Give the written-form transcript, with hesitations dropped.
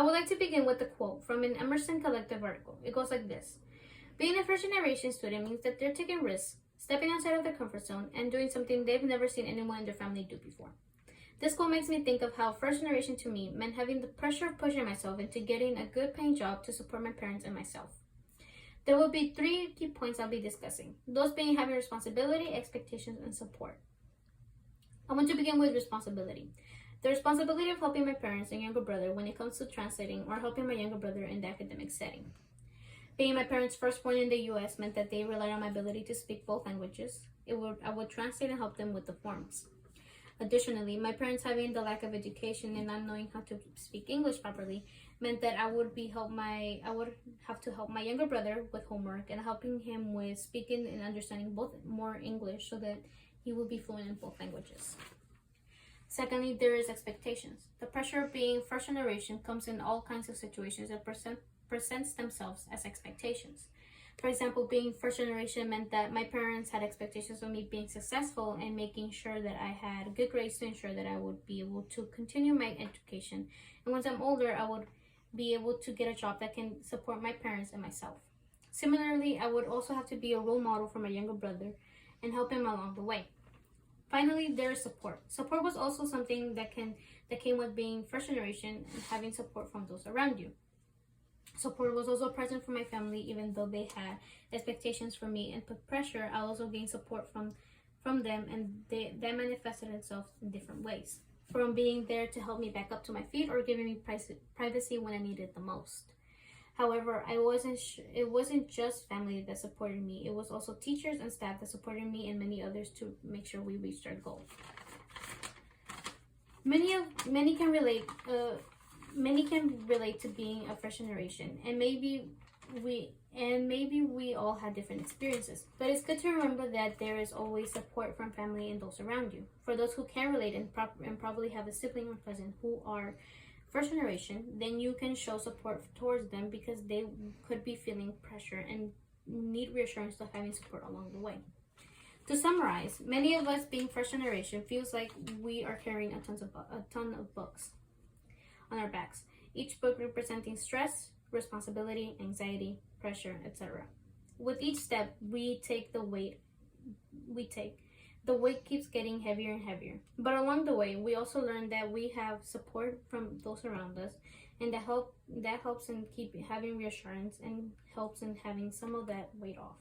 I would like to begin with a quote from an Emerson Collective article. It goes like this: being a first generation student means that they're taking risks, stepping outside of their comfort zone, and doing something they've never seen anyone in their family do before. This quote makes me think of how first generation to me meant having the pressure of pushing myself into getting a good paying job to support my parents and myself. There will be 3 key points I'll be discussing, those being having responsibility, expectations, and support. I want to begin with responsibility. The responsibility of helping my parents and younger brother when it comes to translating or helping my younger brother in the academic setting. Being my parents' firstborn in the US meant that they relied on my ability to speak both languages. I would translate and help them with the forms. Additionally, my parents having the lack of education and not knowing how to speak English properly meant that I would have to help my younger brother with homework and helping him with speaking and understanding both more English so that he would be fluent in both languages. Secondly, there is expectations. The pressure of being first generation comes in all kinds of situations that presents themselves as expectations. For example, being first generation meant that my parents had expectations of me being successful and making sure that I had good grades to ensure that I would be able to continue my education. And once I'm older, I would be able to get a job that can support my parents and myself. Similarly, I would also have to be a role model for my younger brother and help him along the way. Finally, there is support. Support was also something that came with being first generation and having support from those around you. Support was also present for my family, even though they had expectations for me and put pressure. I also gained support from them, and that manifested itself in different ways. From being there to help me back up to my feet or giving me privacy when I needed the most. However, it wasn't just family that supported me. It was also teachers and staff that supported me and many others to make sure we reached our goal. Many can relate to being a first generation, and maybe we all had different experiences, but it's good to remember that there is always support from family and those around you. For those who can relate and probably have a sibling or cousin who are first generation, then you can show support towards them because they could be feeling pressure and need reassurance of having support along the way. To summarize, many of us being first generation feels like we are carrying a ton of books on our backs, each book representing stress, responsibility, anxiety, pressure, etc. With each step the weight keeps getting heavier and heavier. But along the way, we also learn that we have support from those around us, and that helps in keep having reassurance and helps in having some of that weight off.